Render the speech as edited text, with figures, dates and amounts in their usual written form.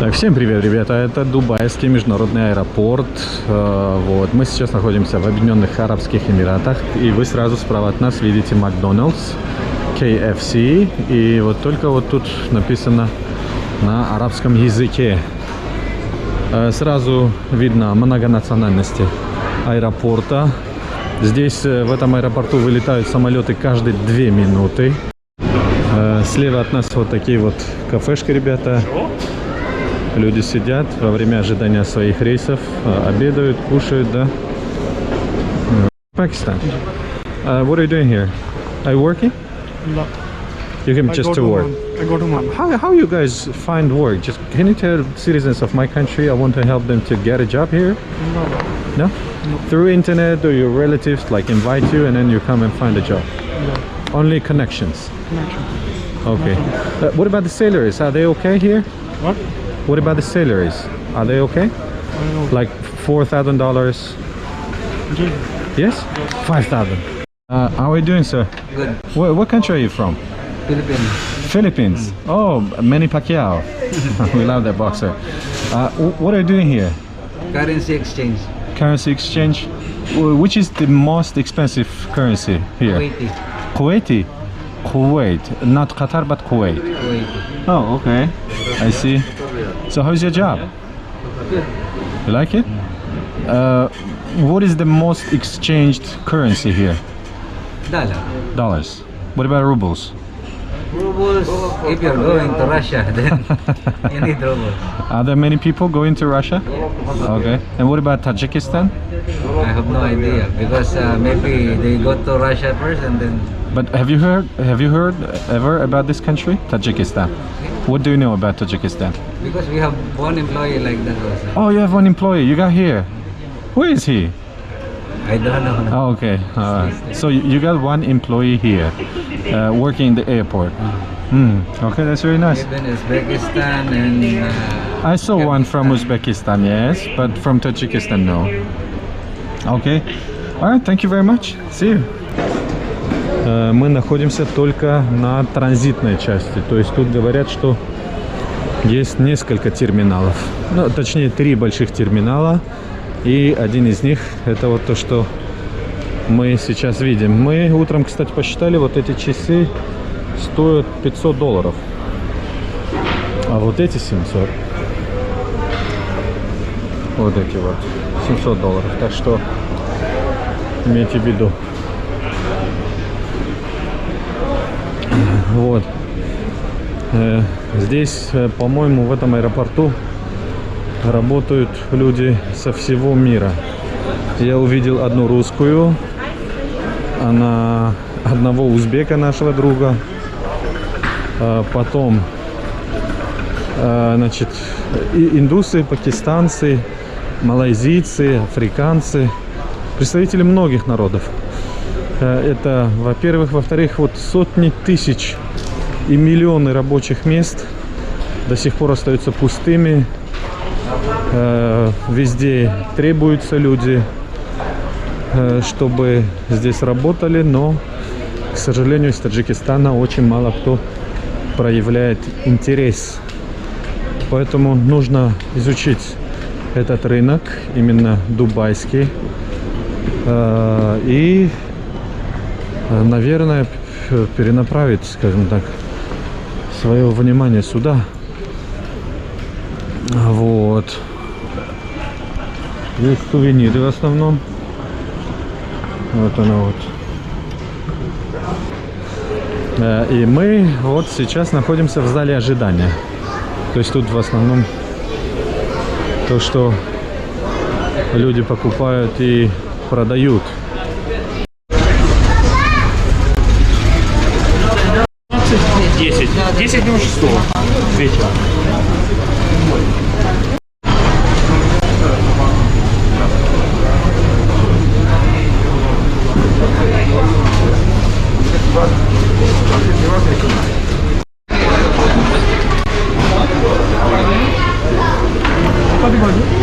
Так, всем привет, ребята! Это Дубайский международный аэропорт. Вот, мы сейчас находимся в Объединенных Арабских Эмиратах, и вы сразу справа от нас видите Макдональдс, KFC, и вот только вот тут написано на арабском языке. Сразу видно многонациональности аэропорта. Здесь в этом аэропорту вылетают самолеты каждые 2 минуты. Слева от нас вот такие вот кафешки, ребята. Люди сидят во время ожидания своих рейсов, обедают, кушают, да. Pakistan. What are you doing here? Are you working? No. You came just to work. I go to mom. How you guys find work? Just can you tell citizens of my country I want to help them to get a job here? No. No? Through internet or your relatives like invite you and then you come and find a job? No. Only connections. Connection. Okay. What about the salaries? Are they okay here? What? What about the salaries? Are they okay? I don't know. Like $4,000? Yes? 5,000. How are you doing, sir? Good. What country are you from? Philippines. Philippines. Oh, Manny Pacquiao. We love that boxer. What are you doing here? Currency exchange. Currency exchange. Which is the most expensive currency here? Kuwaiti. Kuwaiti? Kuwait. Not Qatar, but Kuwait. Kuwaiti. Oh, okay. I see. So how's your job? Good. You like it? What is the most exchanged currency here? Dollar. Dollars. What about rubles? Rubles, if you're going to Russia, then you need rubles. Are there many people going to Russia? Okay. And what about Tajikistan? I have no idea because maybe they go to Russia first and then But have you heard ever about this country? Tajikistan. What do you know about Tajikistan? because we have one employee like that also. Oh, you have one employee. You got here. Where is he? I don't know. Oh, okay. So you got one employee here, working in the airport. Okay, that's very nice. Even Uzbekistan and I saw one from Uzbekistan, yes, but from Tajikistan, no. Okay. All right, thank you very much. See you. Мы находимся только на транзитной части. То есть тут говорят, что есть несколько терминалов. Ну, точнее, 3 больших терминала. И один из них это вот то, что мы сейчас видим. Мы утром, кстати, посчитали, вот эти часы стоят $500. А вот эти 700. Вот эти вот $700. Так что имейте в виду. Вот. Здесь, по-моему, в этом аэропорту работают люди со всего мира. Я увидел одну русскую, одного узбека, нашего друга, потом, значит, и индусы, пакистанцы, малайзийцы, африканцы, представители многих народов. Это, во-первых. Во-вторых, вот сотни тысяч и миллионы рабочих мест до сих пор остаются пустыми. Везде требуются люди, чтобы здесь работали, но, к сожалению, из Таджикистана очень мало кто проявляет интерес. Поэтому нужно изучить этот рынок, именно дубайский, и, наверное, перенаправить, скажем так, свое внимание сюда. Вот. Есть сувениры в основном. Вот она вот. И мы вот сейчас находимся в зале ожидания. То есть тут в основном то, что люди покупают и продают. 10 минут 6 вечера. Подходи.